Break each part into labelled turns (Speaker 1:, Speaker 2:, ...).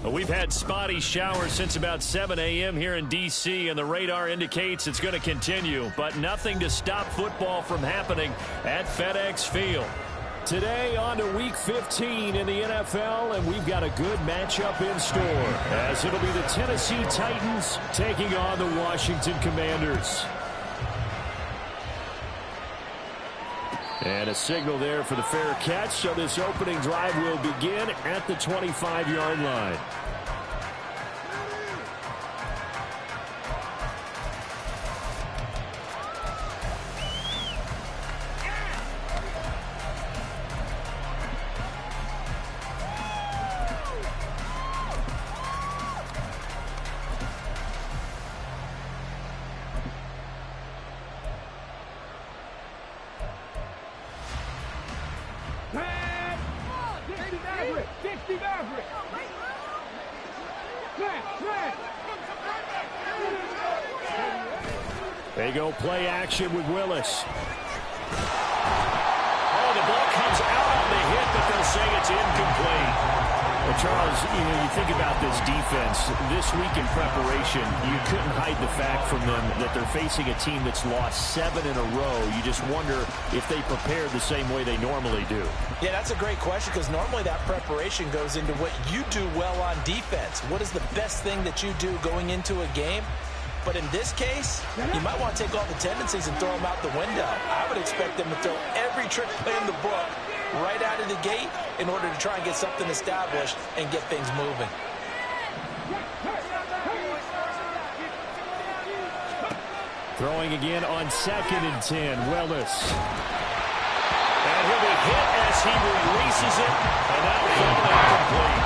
Speaker 1: We've had spotty showers since about 7 a.m. here in D.C., and the radar indicates it's going to continue, but nothing to stop football from happening at FedEx Field. Today on to Week 15 in the NFL, and we've got a good matchup in store, as it'll be the Tennessee Titans taking on the Washington Commanders. And a signal there for the fair catch, so this opening drive will begin at the 25-yard line. They go play action with Willis. Oh, the ball comes out on the hit, but they'll say it's incomplete. Well, Charles, you think about this defense. This week in preparation, you couldn't hide the fact from them that they're facing a team that's lost 7 in a row. You just wonder if they prepared the same way they normally do.
Speaker 2: Yeah, that's a great question, because normally that preparation goes into what you do well on defense. What is the best thing that you do going into a game? But in this case, you might want to take all the tendencies and throw them out the window. I would expect them to throw every trick play in the book right out of the gate in order to try and get something established and get things moving.
Speaker 1: Throwing again on 2nd and 10, Willis. And he'll be hit as he releases it, and that'll fall incomplete.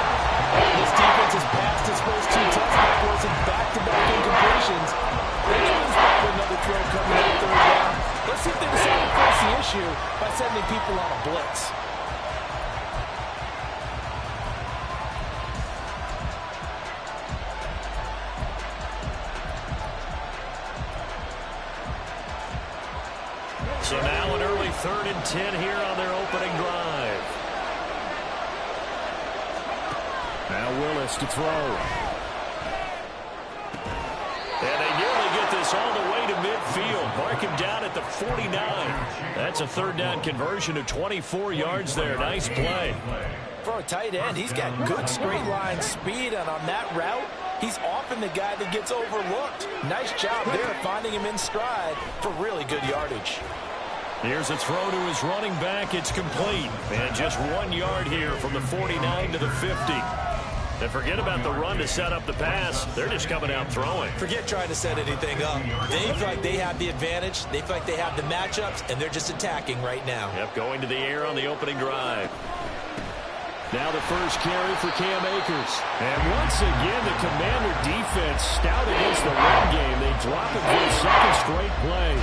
Speaker 2: This defense has passed its first 2 touchdowns, forcing back-to-back incompletions. They can expect another throw coming out 3rd down. Let's see if they decide to force the issue by sending people on a blitz.
Speaker 1: So now an early 3rd and 10 here on their opening drive. Now Willis to throw. And they nearly get this all the way to midfield. Mark him down at the 49. That's a 3rd down conversion of 24 yards there. Nice play.
Speaker 2: For a tight end, he's got good straight line speed, and on that route, he's often the guy that gets overlooked. Nice job there finding him in stride for really good yardage.
Speaker 1: Here's a throw to his running back. It's complete. And just 1 yard here from the 49 to the 50. And forget about the run to set up the pass. They're just coming out throwing.
Speaker 2: Forget trying to set anything up. They feel like they have the advantage. They feel like they have the matchups, and they're just attacking right now.
Speaker 1: Yep, going to the air on the opening drive. Now the first carry for Cam Akers. And once again, the Commander defense stout against the run game. They drop it for a 2nd straight play.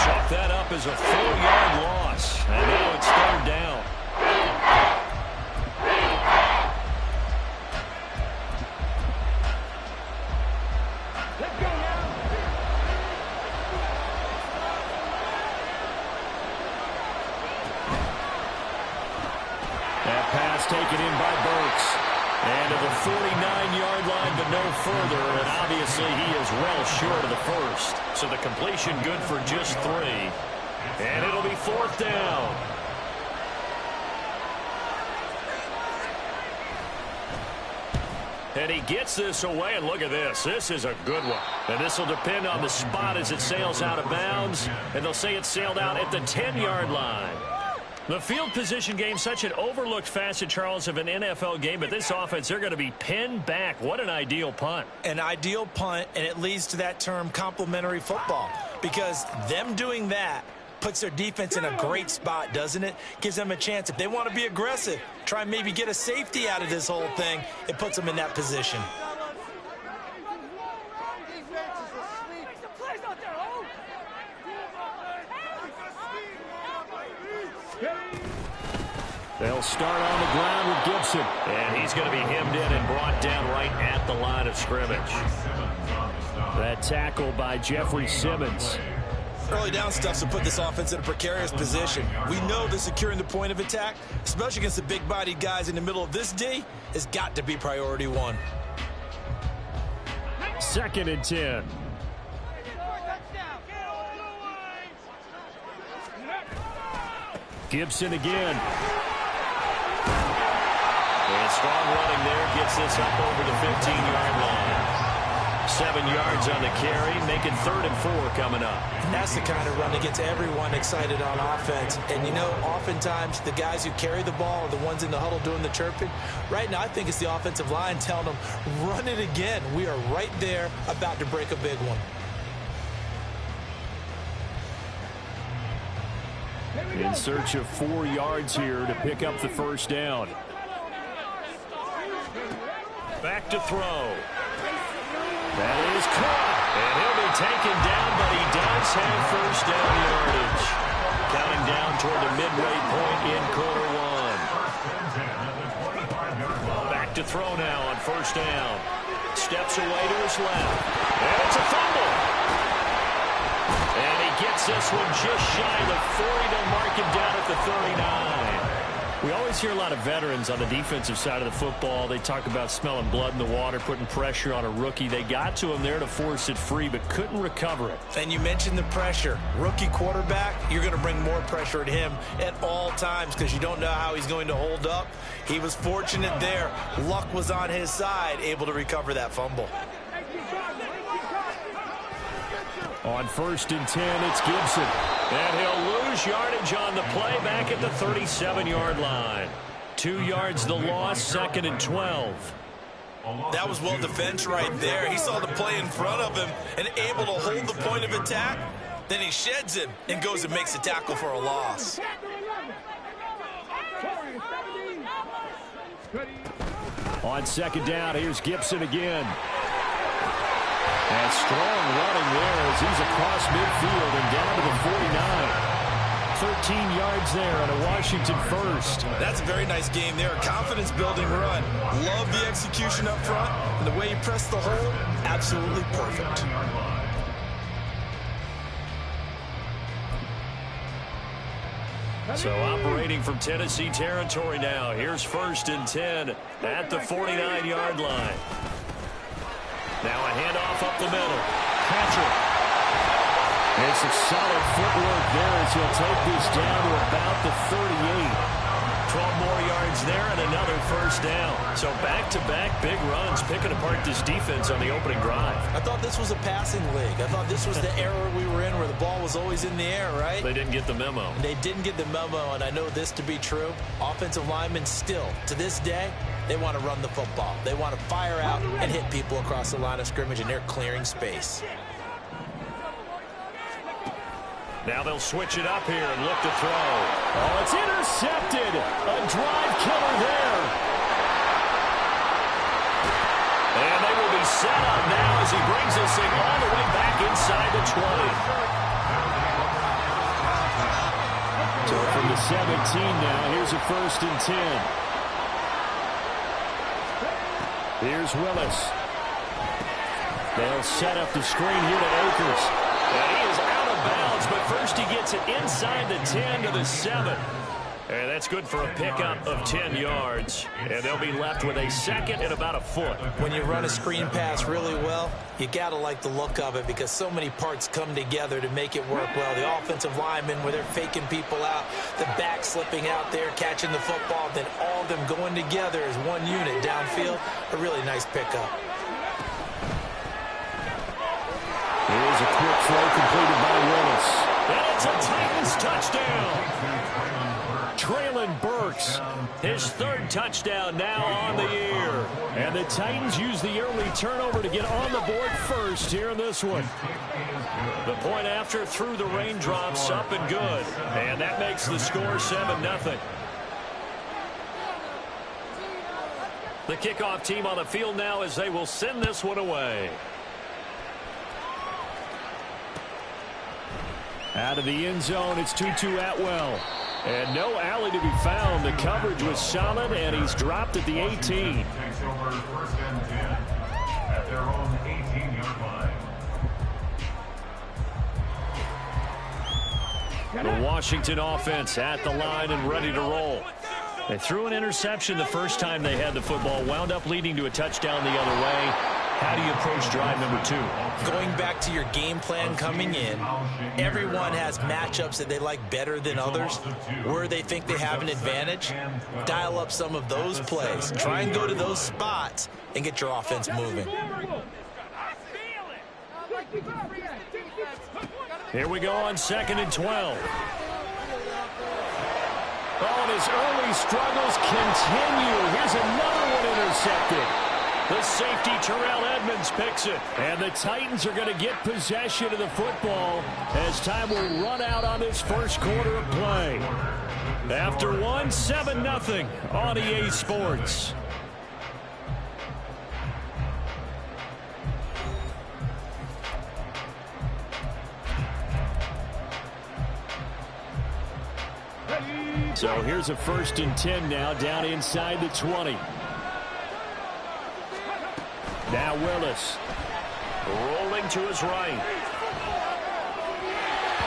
Speaker 1: Chalk that up as a 4-yard loss. And now it's 3rd down. That pass taken in by Burks. And to the 49-yard line, but no further. And obviously he is well short of the first. So the completion good for just 3. And it'll be 4th down. And he gets this away, and look at this. This is a good one. And this will depend on the spot as it sails out of bounds. And they'll say it sailed out at the 10-yard line. The field position game, such an overlooked facet, Charles, of an NFL game. But this offense, they're going to be pinned back. What an ideal punt.
Speaker 2: An ideal punt, and it leads to that term complementary football. Because them doing that puts their defense in a great spot, doesn't it? Gives them a chance. If they want to be aggressive, try and maybe get a safety out of this whole thing, it puts them in that position. They'll start on the ground with Gibson. And he's going to be hemmed in and brought down right at the line of scrimmage. That tackle by Jeffrey Simmons. Early down stuff to put this offense in a precarious position. We know that securing the point of attack, especially against the big-bodied guys in the middle of this D, has got to be priority one.
Speaker 1: 2nd and 10. Gibson again. And strong running there gets this up over the 15-yard line. 7 yards on the carry, making 3rd and 4 coming up.
Speaker 2: That's the kind of run that gets everyone excited on offense. And, you know, oftentimes the guys who carry the ball are the ones in the huddle doing the chirping. Right now, I think it's the offensive line telling them, run it again. We are right there about to break a big one.
Speaker 1: In search of 4 yards here to pick up the first down. Back to throw. That is caught. And he'll be taken down, but he does have first down yardage. Counting down toward the midway point in quarter 1. Back to throw now on first down. Steps away to his left. And it's a fumble. And he gets this one just shy of the 40. They'll mark him down at the 39. We always hear a lot of veterans on the defensive side of the football. They talk about smelling blood in the water, putting pressure on a rookie. They got to him there to force it free, but couldn't recover it.
Speaker 2: And you mentioned the pressure. Rookie quarterback, you're going to bring more pressure at him at all times because you don't know how he's going to hold up. He was fortunate there. Luck was on his side, able to recover that fumble.
Speaker 1: On 1st and 10, it's Gibson. And he'll lose yardage on the play back at the 37-yard line. 2 yards the loss, 2nd and 12.
Speaker 2: That was well defense right there. He saw the play in front of him and able to hold the point of attack. Then he sheds him and goes and makes a tackle for a loss.
Speaker 1: On 2nd down, here's Gibson again. And strong running there as he's across midfield and down to the 49. 13 yards there on a Washington first.
Speaker 2: That's a very nice game there. A confidence-building run. Love the execution up front. And the way he pressed the hole, absolutely perfect.
Speaker 1: So operating from Tennessee territory now. Here's 1st and 10 at the 49-yard line. Now a handoff up the middle. Patrick. It's a solid footwork there as he'll take this down to about the 38. 12 more yards there and another first down. So back-to-back big runs picking apart this defense on the opening drive.
Speaker 2: I thought this was a passing league. I thought this was the era we were in where the ball was always in the air, right?
Speaker 1: They didn't get the memo.
Speaker 2: They didn't get the memo, and I know this to be true. Offensive linemen still, to this day, they want to run the football. They want to fire out and hit people across the line of scrimmage, and they're clearing space.
Speaker 1: Now they'll switch it up here and look to throw. Oh, it's intercepted. A drive killer there. And they will be set up now as he brings this thing all the way back inside the 20. So from the 17 now, here's a 1st and 10. Here's Willis. They'll set up the screen here to Akers. And he is out of bounds, but first he gets it inside the 10 to the 7. And that's good for a pickup of 10 yards. And they'll be left with a 2nd and about a foot.
Speaker 2: When you run a screen pass really well, you got to like the look of it because so many parts come together to make it work well. The offensive linemen, where they're faking people out, the back slipping out there, catching the football, then all of them going together as one unit downfield. A really nice pickup.
Speaker 1: Here's a quick throw completed by Willis. And it's a Titans touchdown. Traylon Burks, his 3rd touchdown now on the year. And the Titans use the early turnover to get on the board first here in this one. The point after through the raindrops, up and good. And that makes the score 7-0. The kickoff team on the field now as they will send this one away. Out of the end zone, it's Tutu Atwell. And no alley to be found. The coverage was solid, and he's dropped at the 18. Takes over 1st and 10 at their own 18-yard line. The Washington offense at the line and ready to roll. They threw an interception the first time they had the football, wound up leading to a touchdown the other way. How do you approach drive number 2?
Speaker 2: Going back to your game plan coming in, everyone has matchups that they like better than others. Where they think they have an advantage, dial up some of those plays. Try and go to those spots and get your offense moving.
Speaker 1: Here we go on 2nd and 12. Oh, and his early struggles continue. Here's another one intercepted. The safety, Terrell Edmunds, picks it. And the Titans are going to get possession of the football as time will run out on this first quarter of play. After 7-0 on EA Sports. So here's a 1st and 10 now, down inside the 20. Now Willis, rolling to his right.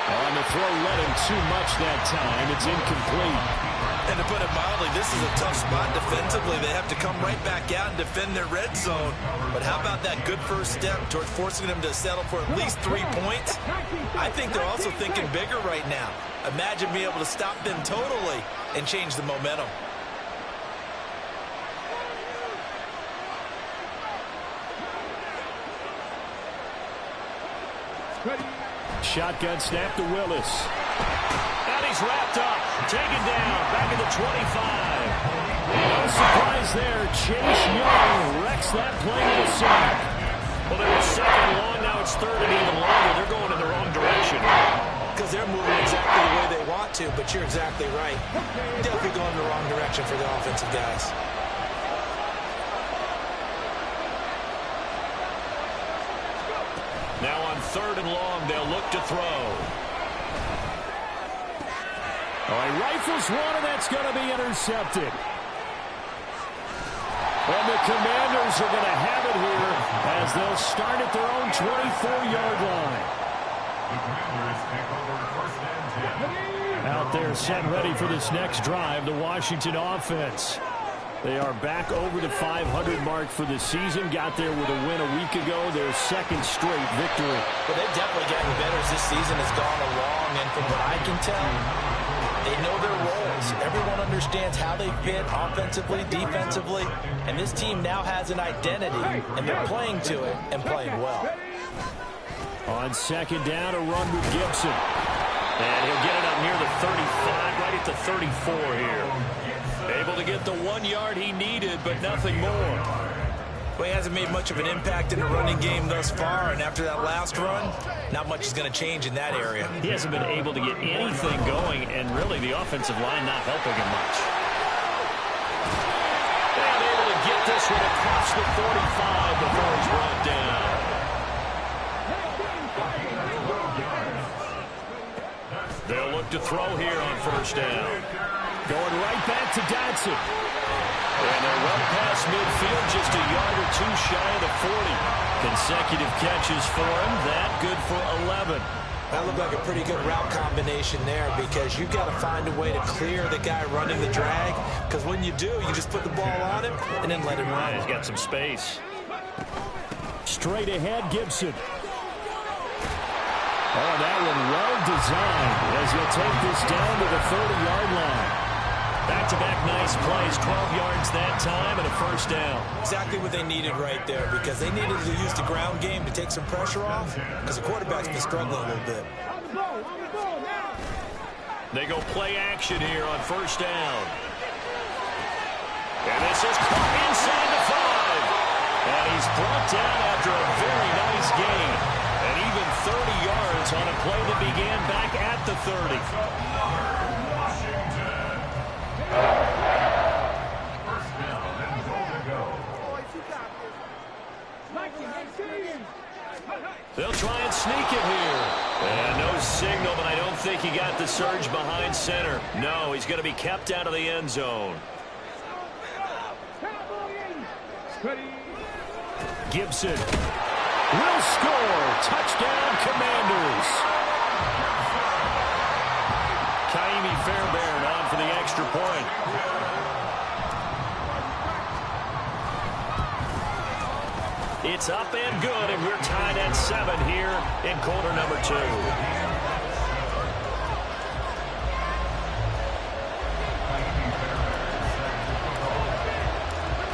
Speaker 1: On the throw, led him too much that time. It's incomplete.
Speaker 2: And to put it mildly, this is a tough spot defensively. They have to come right back out and defend their red zone. But how about that good first step towards forcing them to settle for at least 3 points? I think they're also thinking bigger right now. Imagine being able to stop them totally and change the momentum.
Speaker 1: Shotgun snap to Willis. And he's wrapped up. Taken down. Back at the 25. No surprise there. Chase Young wrecks that play with a sack. Well, they were 2nd long. Now it's 3rd and even longer. They're going in the wrong direction.
Speaker 2: Because they're moving exactly the way they want to, but you're exactly right. Definitely going in the wrong direction for the offensive guys.
Speaker 1: Now on 3rd and long, they'll look to throw. Oh, he rifles one, and that's going to be intercepted. And the Commanders are going to have it here as they'll start at their own 24-yard line. Out there set ready for this next drive, the Washington offense. They are back over the 500 mark for the season. Got there with a win a week ago, their 2nd straight victory.
Speaker 2: Well, they've definitely gotten better as this season has gone along, and from what I can tell, they know their roles. Everyone understands how they fit offensively, defensively, and this team now has an identity, and they're playing to it and playing well.
Speaker 1: On 2nd down, a run with Gibson. And he'll get it up near the 35, right at the 34 here. Able to get the 1 yard he needed, but nothing more.
Speaker 2: Well, he hasn't made much of an impact in the running game thus far, and after that last run, not much is going to change in that area.
Speaker 1: He hasn't been able to get anything going, and really the offensive line not helping him much. And able to get this one across the 45 before he's brought down. They'll look to throw here on 1st down. Going right back to Dotson. And they're well past midfield, just a yard or 2 shy of the 40. Consecutive catches for him. That good for 11.
Speaker 2: That looked like a pretty good route combination there because you've got to find a way to clear the guy running the drag. Because when you do, you just put the ball on him and then let him run.
Speaker 1: He's got some space. Straight ahead, Gibson. Oh, that one well designed as he'll take this down to the 30-yard line. Back-to-back nice plays, 12 yards that time and a 1st down.
Speaker 2: Exactly what they needed right there because they needed to use the ground game to take some pressure off because the quarterback's been struggling a little bit.
Speaker 1: They go play action here on 1st down. And this is caught inside the 5. And he's brought down after a very nice gain. And even 30 yards on a play that began back at the 30. They'll try and sneak it here. And no signal, but I don't think he got the surge behind center. No, he's going to be kept out of the end zone. Gibson will score. Touchdown, Commanders. extra point. It's up and good, and we're tied at 7 here in quarter number 2.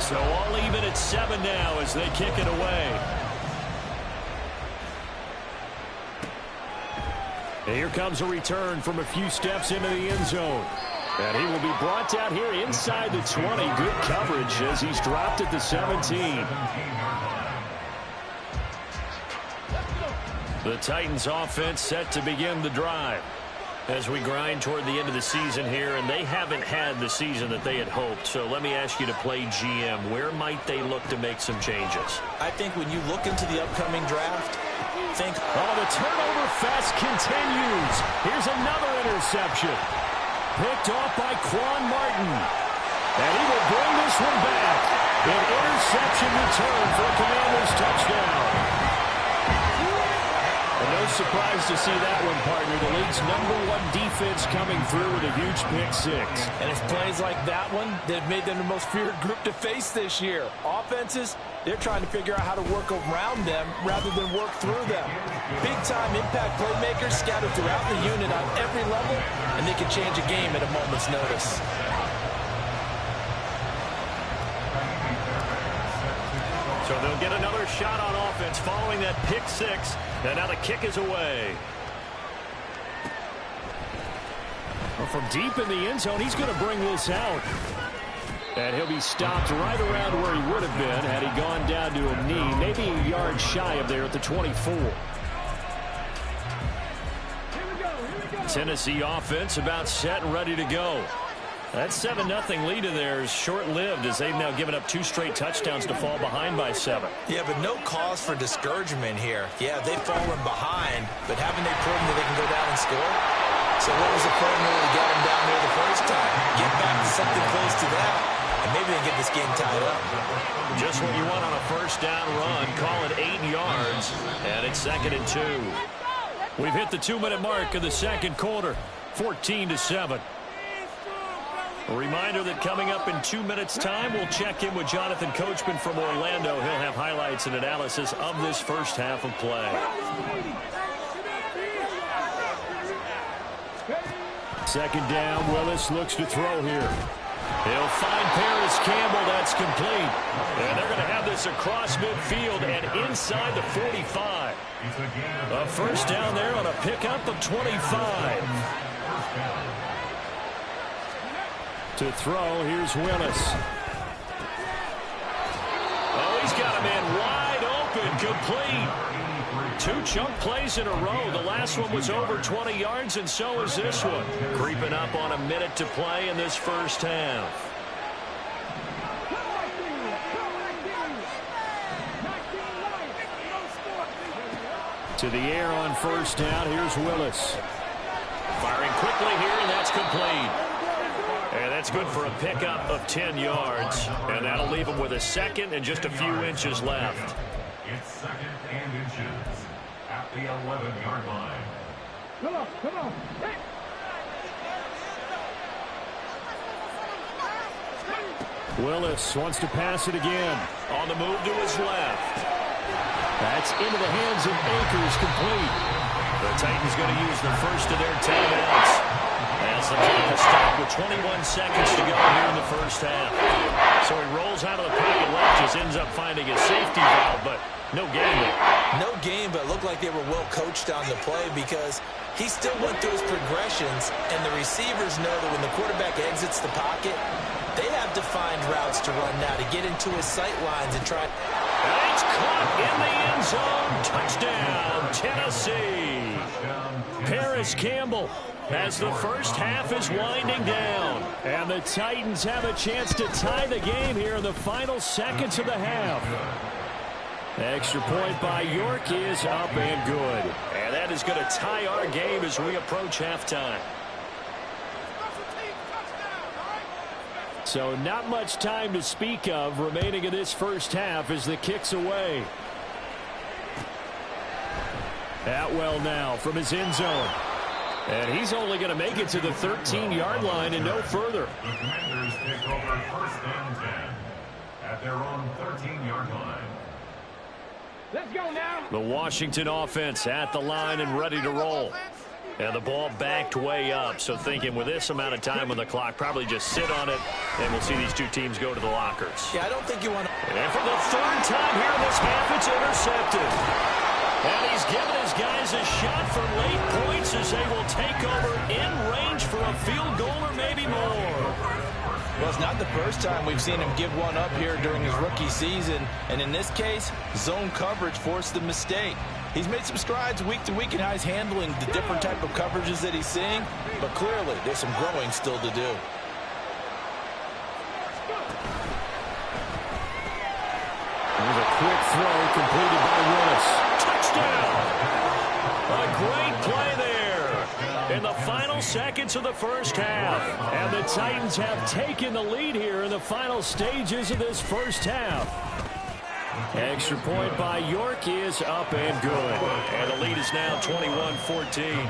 Speaker 1: So all even at 7 now as they kick it away. And here comes a return from a few steps into the end zone. And he will be brought down here inside the 20. Good coverage as he's dropped at the 17. The Titans offense set to begin the drive as we grind toward the end of the season here, and they haven't had the season that they had hoped. So let me ask you to play GM. Where might they look to make some changes?
Speaker 2: I think when you look into the upcoming draft, think...
Speaker 1: Oh, the turnover fest continues. Here's another interception. Picked off by Quan Martin. And he will bring this one back. An interception return for a Commanders touchdown. And no surprise to see that one, partner. The league's #1 defense coming through with a huge pick-6.
Speaker 2: And it's plays like that one that have made them the most feared group to face this year. Offenses, they're trying to figure out how to work around them rather than work through them. Big-time impact playmakers scattered throughout the unit on every level, and they can change a game at a moment's notice.
Speaker 1: So they'll get another shot on offense following that pick-6. And now the kick is away. Well, from deep in the end zone, he's going to bring this out. And he'll be stopped right around where he would have been had he gone down to a knee, maybe a yard shy of there at the 24. Tennessee offense about set and ready to go. That 7-0 lead in there is short-lived as they've now given up 2 straight touchdowns to fall behind by 7.
Speaker 2: Yeah, but no cause for discouragement here. Yeah, they've fallen behind, but haven't they proven that they can go down and score? So what was the formula to get them down there the first time? Get back to something close to that, and maybe they get this game tied up.
Speaker 1: Just what you want on a first-down run. Call it 8 yards, and it's 2nd and 2. We've hit the 2-minute mark of the second quarter, 14-7. A reminder that coming up in 2 minutes' time, we'll check in with Jonathan Coachman from Orlando. He'll have highlights and analysis of this first half of play. Second down, Willis looks to throw here. He'll find Paris Campbell. That's complete. And they're going to have this across midfield and inside the 45. A first down there on a pickup of 25. To throw, here's Willis. Oh, he's got a man wide open, complete. 2 chunk plays in a row. The last one was over 20 yards, and so is this one. Creeping up on a minute to play in this first half. To the air on first down, here's Willis. Firing quickly here, and that's complete. And that's good for a pickup of 10 yards. And that'll leave him with a second and just a few inches left.
Speaker 3: It's 2nd and inches at the 11-yard line. Come on. Hey.
Speaker 1: Willis wants to pass it again. On the move to his left. That's into the hands of Akers, complete. The Titans going to use the first of their timeouts. As the clock is stopped with 21 seconds to go here in the first half. So he rolls out of the pocket left, just ends up finding a safety valve, but no gain there.
Speaker 2: No gain, but it looked like they were well coached on the play because he still went through his progressions, and the receivers know that when the quarterback exits the pocket, they have defined routes to run now to get into his sight lines and try.
Speaker 1: And it's caught in the end zone. Touchdown, Tennessee. Paris Campbell as the first half is winding down. And the Titans have a chance to tie the game here in the final seconds of the half. Extra point by York is up and good. And that is going to tie our game as we approach halftime. So not much time to speak of remaining in this first half as the kick's away. Atwell now from his end zone. And he's only going to make it to the 13-yard line and no further.
Speaker 3: The Commanders take over 1st and 10 at their own 13-yard line.
Speaker 4: Let's go now.
Speaker 1: The Washington offense at the line and ready to roll. And the ball backed way up, so thinking with this amount of time on the clock, probably just sit on it, and we'll see these two teams go to the lockers.
Speaker 2: Yeah, I don't think you want to...
Speaker 1: And for the third time here in this half, it's intercepted. And he's given his guys a shot for late points as they will take over in range for a field goal or maybe more.
Speaker 2: Well, it's not the first time we've seen him give one up here during his rookie season. And in this case, zone coverage forced the mistake. He's made some strides week to week in how he's handling the different type of coverages that he's seeing. But clearly, there's some growing still to do.
Speaker 1: There's a quick throw completed by Willis. Touchdown! A great play there in the final seconds of the first half. And the Titans have taken the lead here in the final stages of this first half. Extra point by York is up and good. And the lead is now 21-14.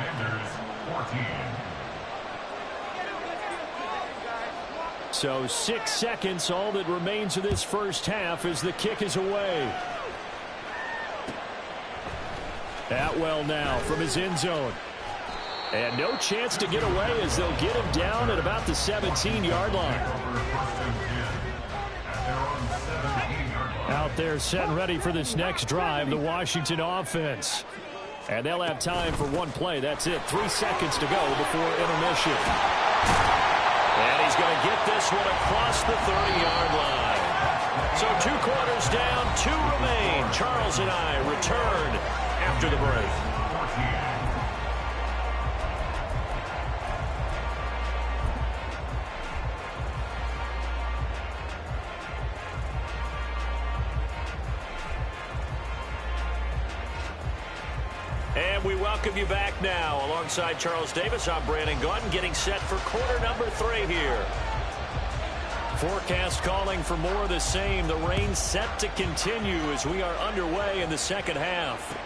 Speaker 1: So 6 seconds, all that remains of this first half as the kick is away. Atwell now from his end zone. And no chance to get away as they'll get him down at about the 17-yard line. Out there set and ready for this next drive, the Washington offense. And they'll have time for one play. That's it. 3 seconds to go before intermission. And he's going to get this one across the 30-yard line. So 2 quarters down, 2 remain. Charles and I return after the break. And we welcome you back now. Alongside Charles Davis, I'm Brandon Gaudin, getting set for quarter number 3 here. Forecast calling for more of the same. The rain set to continue as we are underway in the second half.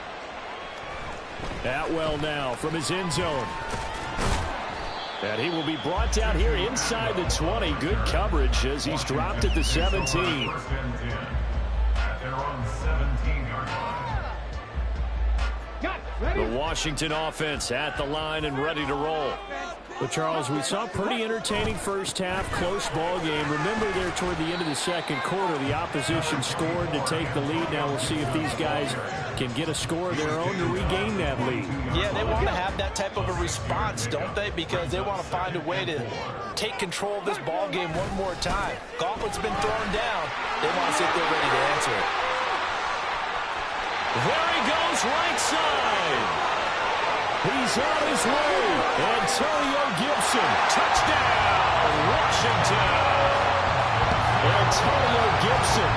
Speaker 1: Atwell now from his end zone. And he will be brought down here inside the 20. Good coverage as he's dropped at the 17. The Washington offense at the line and ready to roll. But, Charles, we saw a pretty entertaining first half, close ball game. Remember there toward the end of the second quarter, the opposition scored to take the lead. Now we'll see if these guys can get a score of their own to regain that lead.
Speaker 2: Yeah, they want to have that type of a response, don't they? Because they want to find a way to take control of this ball game one more time. Gauntlet's been thrown down. They want to see if they're ready to answer it.
Speaker 1: There he goes, right side. He's on his way. Antonio Gibson, touchdown, Washington. Antonio Gibson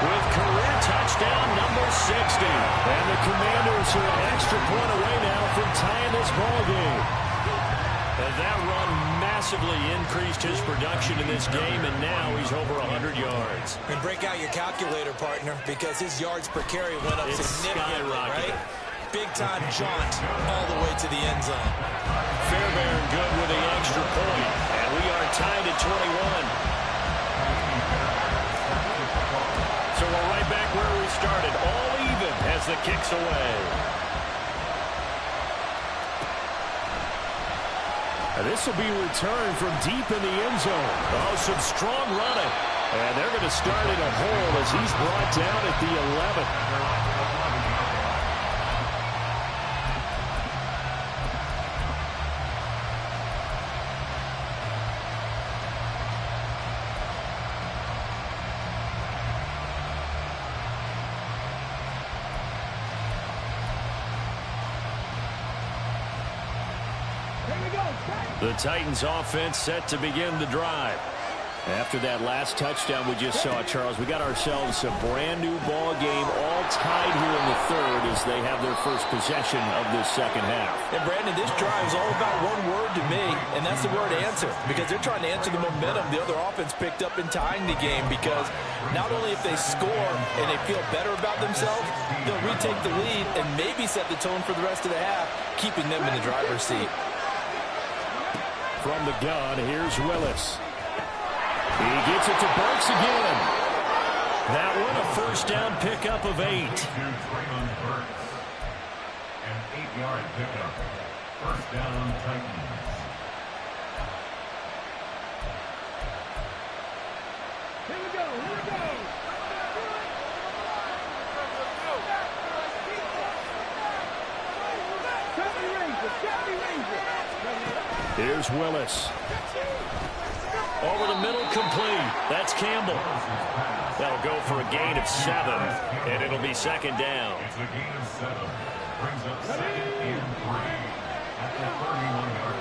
Speaker 1: with career touchdown number 60. And the Commanders are an extra point away now from tying this ball game. And that run massively increased his production in this game, and now he's over 100 yards.
Speaker 2: And break out your calculator, partner, because his yards per carry went up significantly, right? Big-time jaunt all the way to the end zone.
Speaker 1: Fairbairn good with the extra point, and we are tied at 21. So we're right back where we started, all even as the kick's away. And this will be returned from deep in the end zone. Oh, some strong running. And they're going to start in a hole as he's brought down at the 11. The Titans offense set to begin the drive. After that last touchdown we just saw, Charles, we got ourselves a brand new ball game, all tied here in the third as they have their first possession of this second half.
Speaker 2: And Brandon, this drive is all about one word to me, and that's the word answer, because they're trying to answer the momentum the other offense picked up in tying the game, because not only if they score and they feel better about themselves, they'll retake the lead and maybe set the tone for the rest of the half, keeping them in the driver's seat.
Speaker 1: From the gun, here's Willis. He gets it to Burks again. That one a first down pickup of 8.
Speaker 3: An 8-yard pickup. First down, Titans.
Speaker 4: Here we go. Here we go.
Speaker 1: Here's Willis. Over the middle, complete. That's Campbell. That'll go for a gain of 7, and it'll be second down.
Speaker 3: It's a gain of 7. Brings up second and 3 at the 31-yard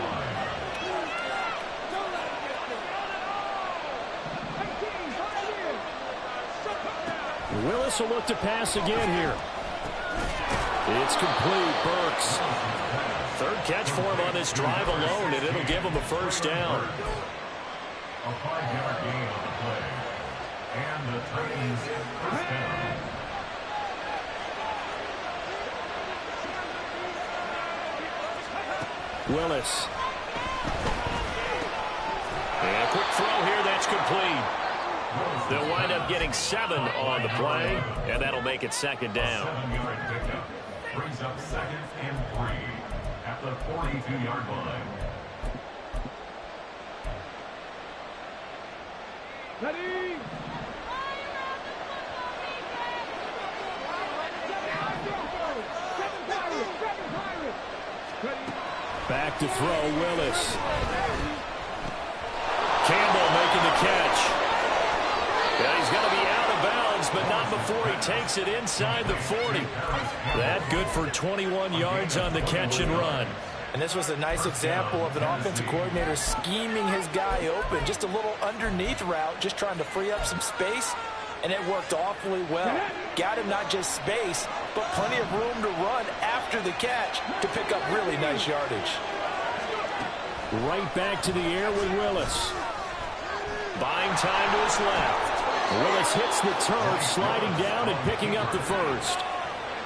Speaker 3: line.
Speaker 1: Willis will look to pass again here. It's complete. Burks. Third catch for him on this drive alone, and it'll give him a first down.
Speaker 3: A 5-yard gain on the play. And the Titans first down.
Speaker 1: Willis. And a quick throw here, that's complete. They'll wind up getting 7 on the play, and that'll make it second down.
Speaker 3: 7-yard pickup. Brings up second and 3 at the 42-yard line.
Speaker 4: Ready?
Speaker 1: Back to throw, Willis. Campbell making the catch. Yeah, he's going to be out of bounds, but not before he takes it inside the 40. That good for 21 yards on the catch and run.
Speaker 2: And this was a nice example of an offensive coordinator scheming his guy open. Just a little underneath route, just trying to free up some space, and it worked awfully well. Got him not just space, but plenty of room to run after the catch to pick up really nice yardage.
Speaker 1: Right back to the air with Willis. Buying time to his left. Willis hits the turf, sliding down and picking up the first.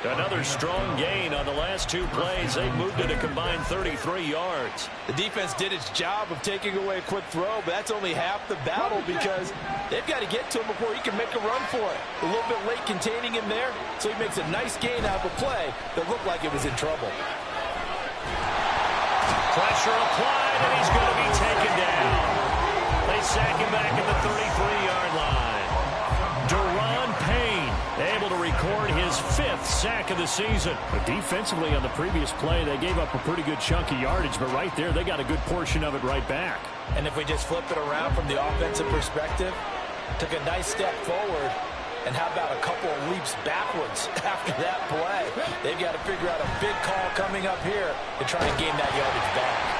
Speaker 1: Another strong gain on the last 2 plays. They moved it a combined 33 yards.
Speaker 2: The defense did its job of taking away a quick throw, but that's only half the battle because they've got to get to him before he can make a run for it. A little bit late containing him there, so he makes a nice gain out of a play that looked like it was in trouble.
Speaker 1: Pressure applied, and he's going to be taken down. They sack him back at the 33-yard line. Deron Payne able to record his 5th sack of the season. But defensively on the previous play, they gave up a pretty good chunk of yardage, but right there, they got a good portion of it right back.
Speaker 2: And if we just flip it around from the offensive perspective, took a nice step forward, and how about a couple of leaps backwards after that play? They've got to figure out a big call coming up here to try and gain that yardage back.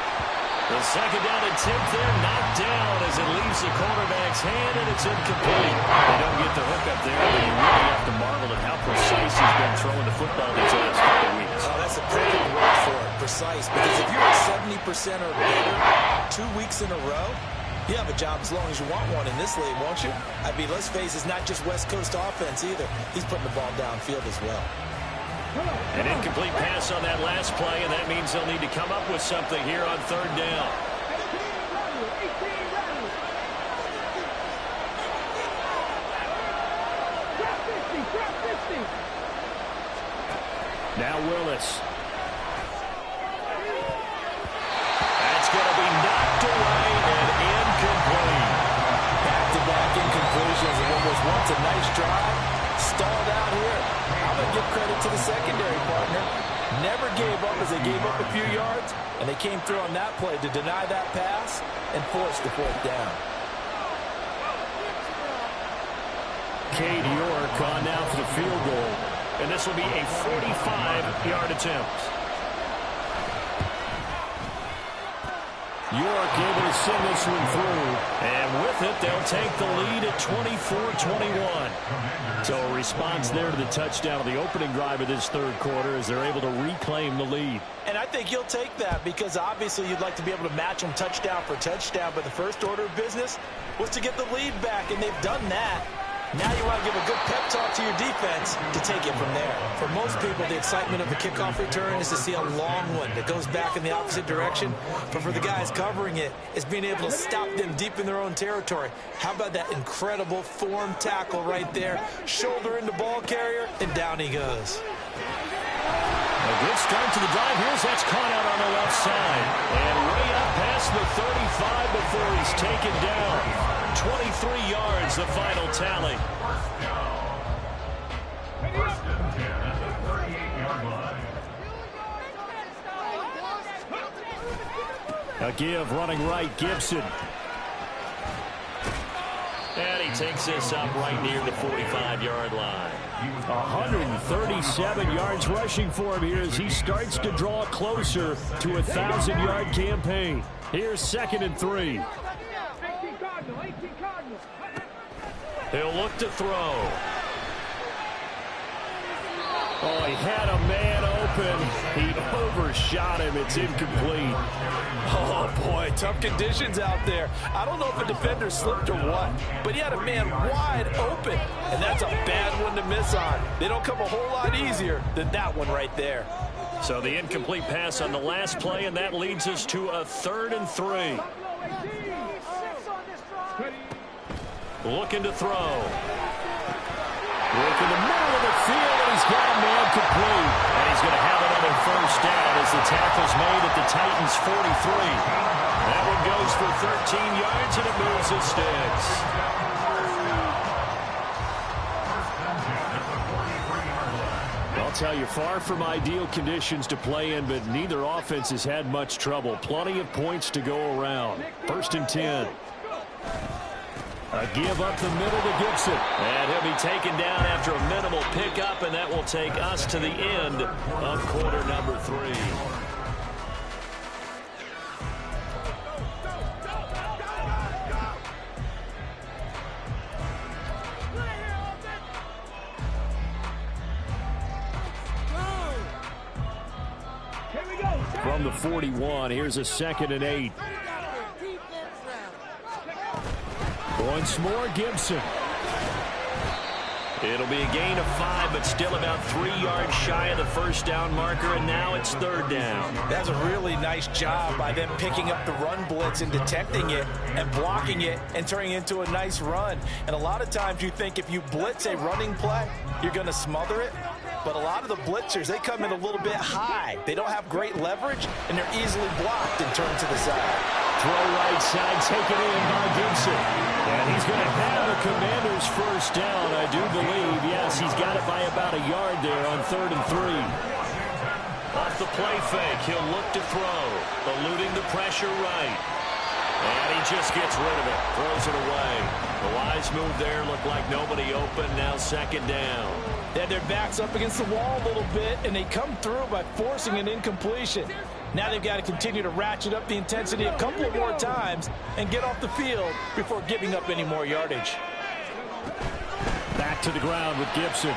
Speaker 1: The second down attempt there, knocked down as it leaves the quarterback's hand, and it's incomplete. They don't get the hook up there, but you really have to marvel at how precise he's been throwing the football these last couple of weeks.
Speaker 2: Oh, that's a perfect word for it, precise. Because if you're at 70% or better 2 weeks in a row, you have a job as long as you want one in this league, won't you? I mean, let's face it, it's not just West Coast offense either. He's putting the ball downfield as well.
Speaker 1: An incomplete pass on that last play, and that means they'll need to come up with something here on third down. Now Willis. That's going to be knocked away and incomplete.
Speaker 2: Back-to-back incompletions, and what was once a nice drive stalled out here. I'm going to give credit to the secondary partner. Never gave up as they gave up a few yards, and they came through on that play to deny that pass and force the 4th down.
Speaker 1: Cade York on now for the field goal, and this will be a 45-yard attempt. York able to send this one through, and with it, they'll take the lead at 24-21. So a response there to the touchdown of the opening drive of this third quarter as they're able to reclaim the lead.
Speaker 2: And I think you'll take that because obviously you'd like to be able to match them touchdown for touchdown, but the first order of business was to get the lead back, and they've done that. Now you want to give a good pep talk to your defense to take it from there. For most people, the excitement of a kickoff return is to see a long one that goes back in the opposite direction. But for the guys covering it, it's being able to stop them deep in their own territory. How about that incredible form tackle right there? Shoulder into ball carrier, and down he goes.
Speaker 1: A good start to the drive. That's caught out on the left side. And way up past the 35 before he's taken down. 23 yards, the final tally.
Speaker 3: First and 10 at the 38-yard line.
Speaker 1: A give running right, Gibson. And he takes this up right near the 45-yard line. 137 yards rushing for him here as he starts to draw closer to a 1,000-yard campaign. Here's 2nd and 3. He'll look to throw. Oh, he had a man open. He overshot him. It's incomplete.
Speaker 2: Oh, boy, tough conditions out there. I don't know if a defender slipped or what, but he had a man wide open, and that's a bad one to miss on. They don't come a whole lot easier than that one right there.
Speaker 1: So the incomplete pass on the last play, and that leads us to a 3rd and 3. Looking to throw. Look in the middle of the field, and he's got a man complete. And he's going to have another 1st down as the tackle's made at the Titans' 43. That one goes for 13 yards, and it moves the sticks. I'll tell you, far from ideal conditions to play in, but neither offense has had much trouble. Plenty of points to go around. 1st and 10. A give up the middle to Gibson. And he'll be taken down after a minimal pickup, and that will take us to the end of quarter number 3. From the 41, here's a 2nd and 8. Once more, Gibson. It'll be a gain of 5, but still about 3 yards shy of the 1st down marker, and now it's 3rd down.
Speaker 2: That's a really nice job by them picking up the run blitz and detecting it and blocking it and turning it into a nice run. And a lot of times you think if you blitz a running play, you're going to smother it. But a lot of the blitzers, they come in a little bit high. They don't have great leverage, and they're easily blocked and turned to the side.
Speaker 1: Throw right side, taken in by Gibson. And he's going to have the Commanders' 1st down, I do believe. Yes, he's got it by about a yard there on 3rd and 3. Off the play fake, he'll look to throw. Eluding the pressure right. And he just gets rid of it. Throws it away. The wise move there. Looked like nobody open. Now 2nd down.
Speaker 2: They had their backs up against the wall a little bit, and they come through by forcing an incompletion. Now they've got to continue to ratchet up the intensity a couple of more times and get off the field before giving up any more yardage.
Speaker 1: Back to the ground with Gibson.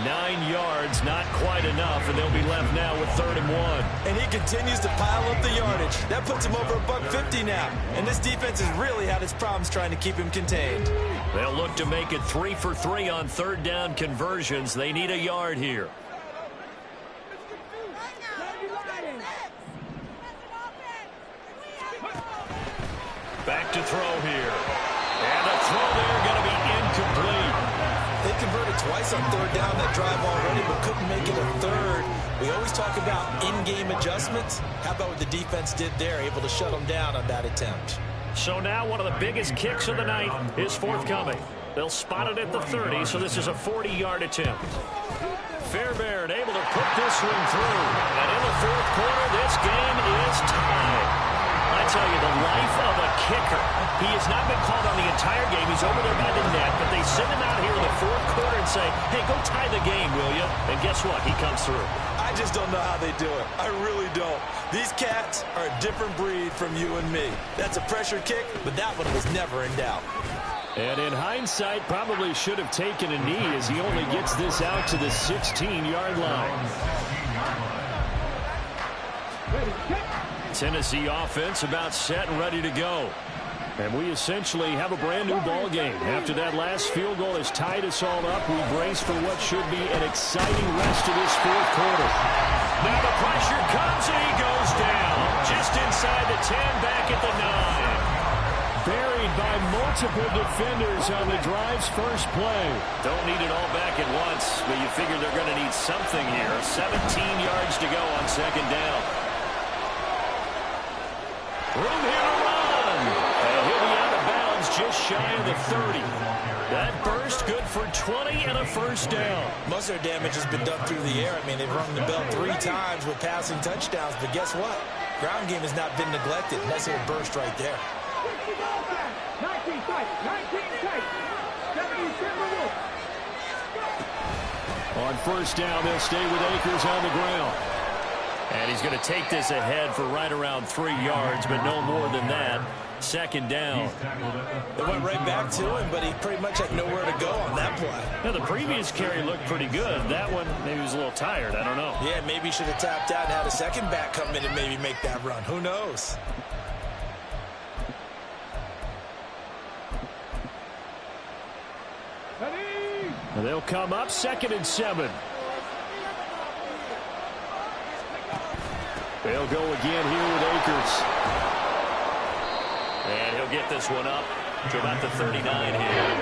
Speaker 1: 9 yards, not quite enough, and they'll be left now with 3rd and 1.
Speaker 2: And he continues to pile up the yardage. That puts him over $150 now. And this defense has really had its problems trying to keep him contained.
Speaker 1: They'll look to make it 3 for 3 on 3rd down conversions. They need a yard here. Back to throw here. And the throw there going to be incomplete.
Speaker 2: They converted twice on 3rd down that drive already, but couldn't make it a 3rd. We always talk about in-game adjustments. How about what the defense did there, able to shut them down on that attempt?
Speaker 1: So now one of the biggest kicks of the night is forthcoming. They'll spot it at the 30, so this is a 40-yard attempt. Fairbairn able to put this one through. And in the 4th quarter, this game is tied. I tell you, the life of a kicker. He has not been called on the entire game. He's over there by the net, but they send him out here in the 4th quarter and say, hey, go tie the game, will you? And guess what? He comes through.
Speaker 2: I just don't know how they do it. I really don't. These cats are a different breed from you and me. That's a pressure kick, but that one was never in doubt.
Speaker 1: And in hindsight, probably should have taken a knee as he only gets this out to the 16-yard line. Tennessee offense about set and ready to go. And we essentially have a brand new ball game. After that last field goal has tied us all up, we brace for what should be an exciting rest of this fourth quarter. Now the pressure comes and he goes down. Just inside the 10, back at the 9. Buried by multiple defenders on the drive's first play. Don't need it all back at once, but you figure they're going to need something here. 17 yards to go on second down. Room here to run. And he'll be out of bounds just shy of the 30. That burst good for 20 and a first down.
Speaker 2: Most of their damage has been done through the air. I mean, they've rung the bell 3 times with passing touchdowns, but guess what? Ground game has not been neglected. Nice little burst right there.
Speaker 4: 19 tight, 19 tight. 77 Wolf.
Speaker 1: On first down, they'll stay with Akers on the ground. And he's going to take this ahead for right around 3 yards, but no more than that. Second down.
Speaker 2: They went right back to him, but he pretty much had nowhere to go on that play.
Speaker 1: Now, the previous carry looked pretty good. That one, maybe he was a little tired. I don't know.
Speaker 2: Yeah, maybe he should have tapped out and had a second back come in and maybe make that run. Who knows?
Speaker 1: And they'll come up 2nd and 7. They'll go again here with Akers. And he'll get this one up to about the 39 here.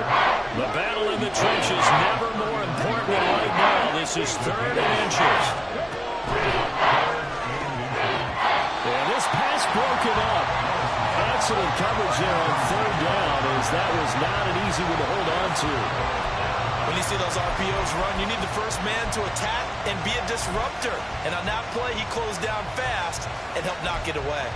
Speaker 1: The battle in the trenches, never more important than right now. This is 3rd and inches. And this pass broken up. Excellent coverage there on 3rd down, as that was not an easy one to hold on to.
Speaker 2: When you see those RPOs run, you need the first man to attack and be a disruptor. And on that play, he closed down fast and helped knock it away.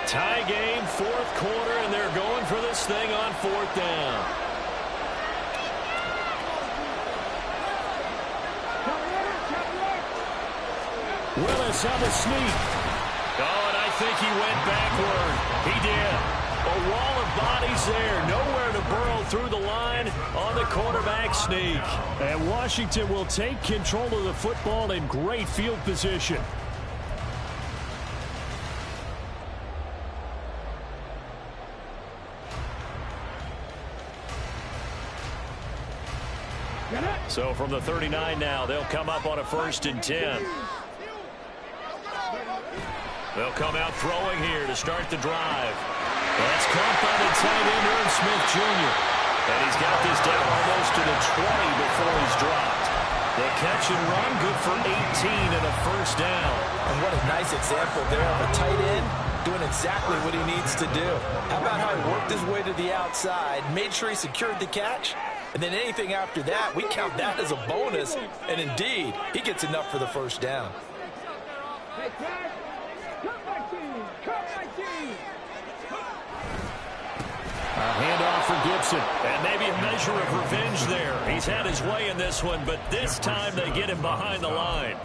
Speaker 1: Tie game, 4th quarter, and they're going for this thing on 4th down. Willis on the sneak. Oh, and I think he went backward. He did. A wall of bodies there. Nowhere to burrow through the line on the quarterback sneak. And Washington will take control of the football in great field position. So from the 39 now, they'll come up on a 1st and 10. They'll come out throwing here to start the drive. That's caught by the tight end, Irv Smith Jr. And he's got this down almost to the 20 before he's dropped. The catch and run, good for 18 and a first down.
Speaker 2: And what a nice example there of a tight end doing exactly what he needs to do. How about how he worked his way to the outside, made sure he secured the catch, and then anything after that, we count that as a bonus. And indeed, he gets enough for the first down.
Speaker 4: Hey, Jack. Come back team. Come back team.
Speaker 1: A handoff for Gibson. And maybe a measure of revenge there. He's had his way in this one, but this time they get him behind the line.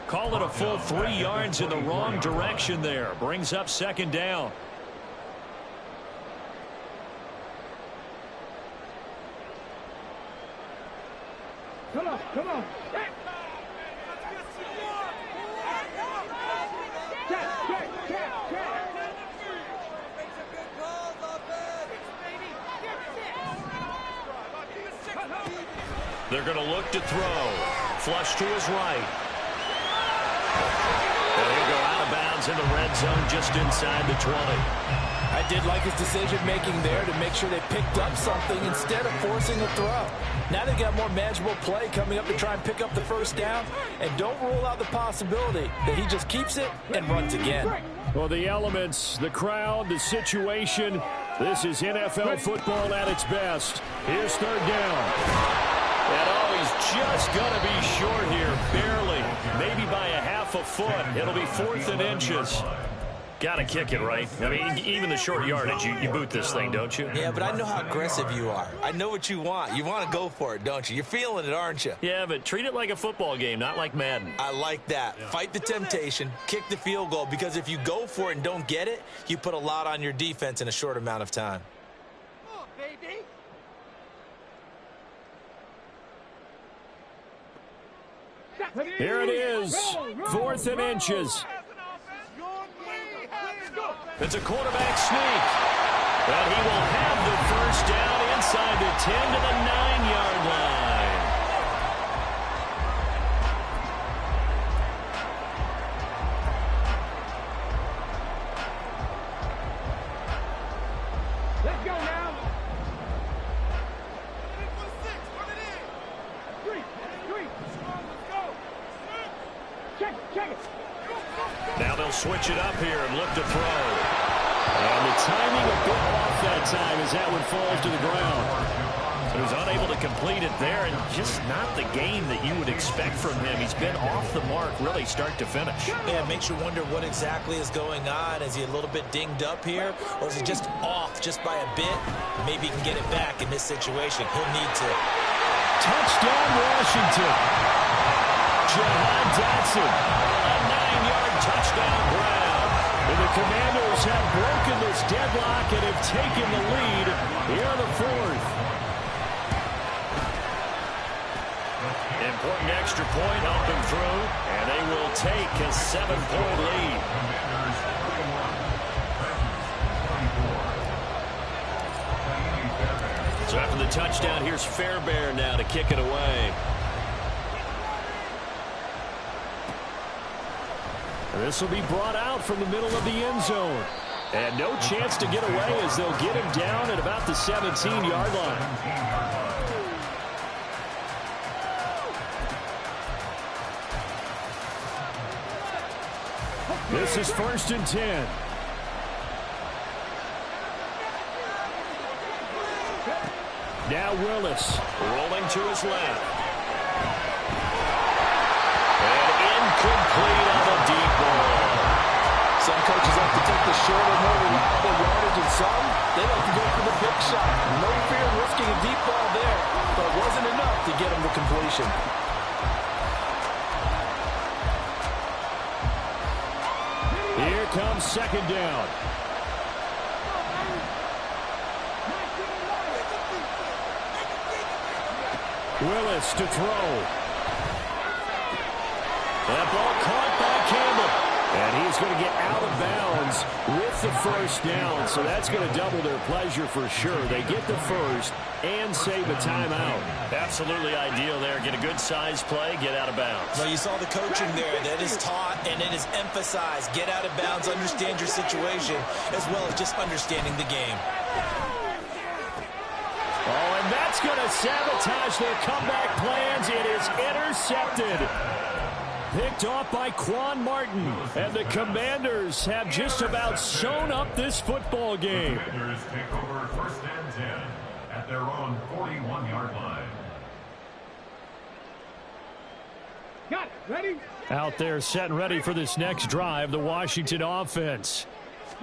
Speaker 1: Call it a full 3 yards in the wrong direction there. Brings up 2nd down.
Speaker 4: Come on, come on.
Speaker 1: They're going to look to throw. Flush to his right. And he'll go out of bounds in the red zone just inside the 20.
Speaker 2: I did like his decision-making there to make sure they picked up something instead of forcing a throw. Now they've got more manageable play coming up to try and pick up the first down, and don't rule out the possibility that he just keeps it and runs again.
Speaker 1: Well, the elements, the crowd, the situation, this is NFL football at its best. Here's 3rd down. And oh, he's just going to be short here, barely, maybe by a half a foot. It'll be 4th and inches. Got to kick it, right? I mean, even the short yardage, you boot this thing, don't you?
Speaker 2: Yeah, but I know how aggressive you are. I know what you want. You want to go for it, don't you? You're feeling it, aren't you?
Speaker 1: Yeah, but treat it like a football game, not like Madden.
Speaker 2: I like that. Yeah. Fight the temptation, kick the field goal, because if you go for it and don't get it, you put a lot on your defense in a short amount of time.
Speaker 4: Oh, baby.
Speaker 1: Here it is, 4th and inches. It's a quarterback sneak. But he will have the first down inside the 10 to the 9-yard line.
Speaker 4: Let's go now. 3. Let's go. Check it.
Speaker 1: Now they'll switch it up here and look to throw. And the timing a bit off that time as that one falls to the ground. He was unable to complete it there, and just not the game that you would expect from him. He's been off the mark really start to finish.
Speaker 2: Yeah, it makes you wonder what exactly is going on. Is he a little bit dinged up here, or is he just off just by a bit? Maybe he can get it back in this situation. He'll need to.
Speaker 1: Touchdown, Washington. Jahan Dotson, a 9-yard touchdown grab. And the Commanders have broken this deadlock and have taken the lead here in the 4th. Important extra point helped them through, and they will take a 7-point lead. So after the touchdown, here's Fairbairn now to kick it away. This will be brought out from the middle of the end zone. And no chance to get away as they'll get him down at about the 17-yard line. This is 1st and 10. Now Willis rolling to his left. And incomplete on the deep ball.
Speaker 2: Some coaches like to take the shorter, more reliable yardage, and some, they like to go for the big shot. No fear of risking a deep ball there, but it wasn't enough to get him to completion.
Speaker 1: Here comes 2nd down. Willis to throw. That ball caught by Campbell. And he's going to get out of bounds with the first down. So that's going to double their pleasure for sure. They get the first and save a timeout. Absolutely ideal there. Get a good size play, get out of bounds.
Speaker 2: Well, you saw the coaching there. That is taught and it is emphasized. Get out of bounds, understand your situation, as well as just understanding the game.
Speaker 1: Oh, and that's going to sabotage their comeback plans. It is intercepted. Picked off by Quan Martin. And the Commanders have just about sewn up this football game.
Speaker 3: The Commanders take over 1st and 10 at their own 41-yard line.
Speaker 4: Got it. Ready?
Speaker 1: Out there set and ready for this next drive, the Washington offense.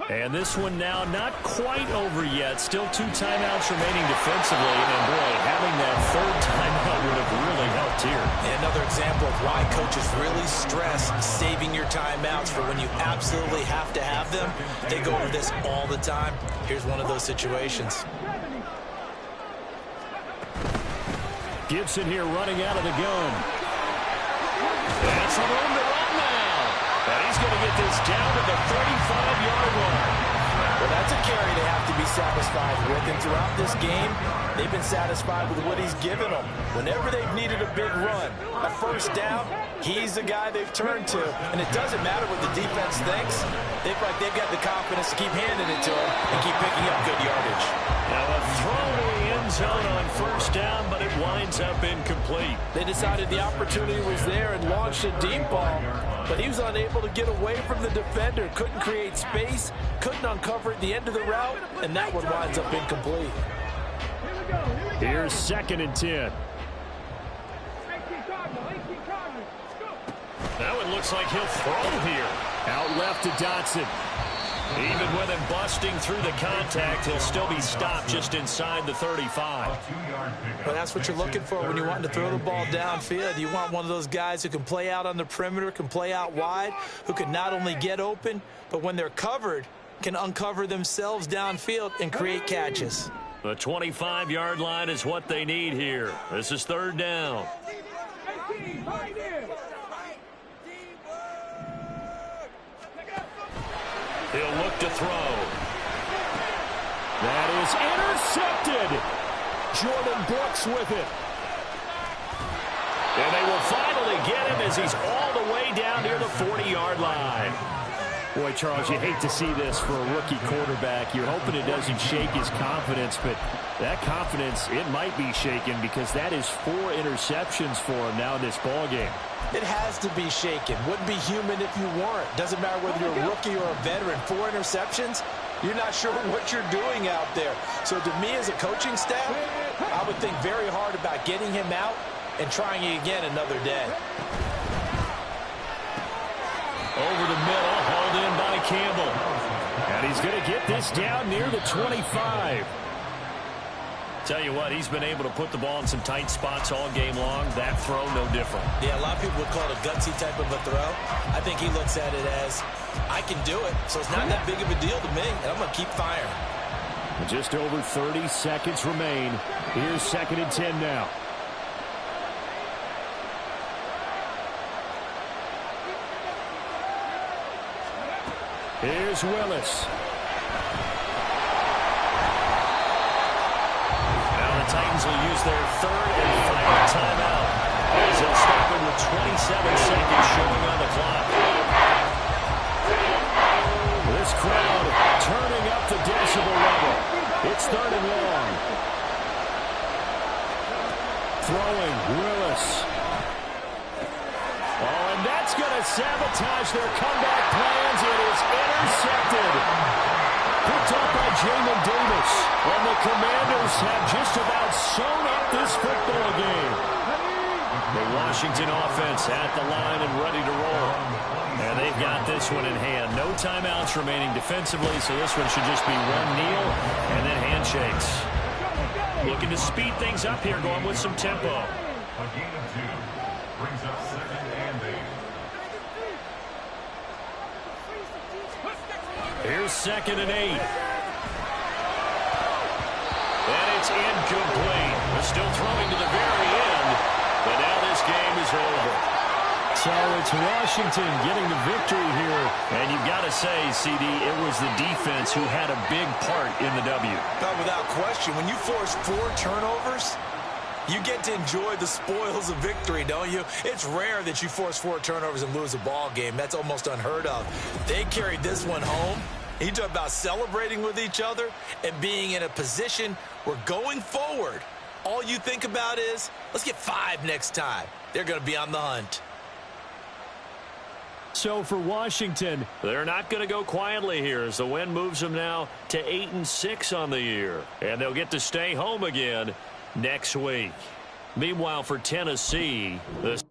Speaker 1: And this one now not quite over yet. Still 2 timeouts remaining defensively. And, boy, having that 3rd timeout would have really helped here.
Speaker 2: And another example of why coaches really stress saving your timeouts for when you absolutely have to have them. They go over this all the time. Here's one of those situations.
Speaker 1: Gibson here running out of the gun. That's some room to run now. And he's going to get this down to the 35-yard line.
Speaker 2: Well, that's a carry they have to be satisfied with. And throughout this game, they've been satisfied with what he's given them. Whenever they've needed a big run, a first down, he's the guy they've turned to. And it doesn't matter what the defense thinks. They've got the confidence to keep handing it to him and keep picking up good yardage.
Speaker 1: Now a throw to the end zone on first down, but it winds up incomplete.
Speaker 5: They decided the opportunity was there and launched a deep ball, but he was unable to get away from the defender. Couldn't create space, couldn't uncover at the end of the route, and that one winds up incomplete.
Speaker 1: Here's 2nd and 10. Now it looks like he'll throw here. Out left to Dotson. Even with him busting through the contact, he'll still be stopped just inside the 35.
Speaker 2: Well, that's what you're looking for when you want to throw the ball downfield. You want one of those guys who can play out on the perimeter, can play out wide, who can not only get open, but when they're covered, can uncover themselves downfield and create catches.
Speaker 1: The 25-yard line is what they need here. This is third down. He'll look to throw. That is intercepted. Jordan Brooks with it. And they will finally get him as he's all the way down near the 40-yard line.
Speaker 6: Boy, Charles, you hate to see this for a rookie quarterback. You're hoping it doesn't shake his confidence, but that confidence, it might be shaken because that is 4 interceptions for him now in this ballgame.
Speaker 2: It has to be shaken. Wouldn't be human if you weren't. Doesn't matter whether you're a rookie or a veteran. 4 interceptions, you're not sure what you're doing out there. So to me as a coaching staff, I would think very hard about getting him out and trying it again another day.
Speaker 1: Over the middle, hauled in by Campbell. And he's going to get this down near the 25. Tell you what, he's been able to put the ball in some tight spots all game long. That throw, no different.
Speaker 2: Yeah, a lot of people would call it a gutsy type of a throw. I think he looks at it as, I can do it, so it's not that big of a deal to me, and I'm going to keep firing.
Speaker 6: Just over 30 seconds remain. Here's 2nd and 10 now. Here's Willis.
Speaker 1: Now the Titans will use their 3rd and final timeout as they'll stop in with 27 seconds showing on the clock.
Speaker 6: This crowd turning up the decibel level. It's 3rd and long. Throwing, Willis.
Speaker 1: Oh, and that's going to sabotage their comeback plans. It is intercepted.
Speaker 6: Picked up by Jamin Davis.
Speaker 1: And the Commanders have just about sewn up this football game. The Washington offense at the line and ready to roll. And they've got this one in hand. No timeouts remaining defensively, so this one should just be one kneel and then handshakes. Looking to speed things up here, going with some tempo.
Speaker 3: A gain of 2 brings up 2nd and 8.
Speaker 1: Here's 2nd and 8. And it's incomplete. They're still throwing to the very end, but now this game is over.
Speaker 6: So it's Washington getting the victory here.
Speaker 1: And you've got to say, CD, it was the defense who had a big part in the W.
Speaker 2: Without question, when you force 4 turnovers, you get to enjoy the spoils of victory, don't you? It's rare that you force 4 turnovers and lose a ball game. That's almost unheard of. They carried this one home. You talk about celebrating with each other and being in a position where going forward, all you think about is, let's get 5 next time. They're going to be on the hunt.
Speaker 6: So for Washington,
Speaker 1: they're not going to go quietly here as the win moves them now to 8-6 on the year. And they'll get to stay home again next week. Meanwhile, for Tennessee, the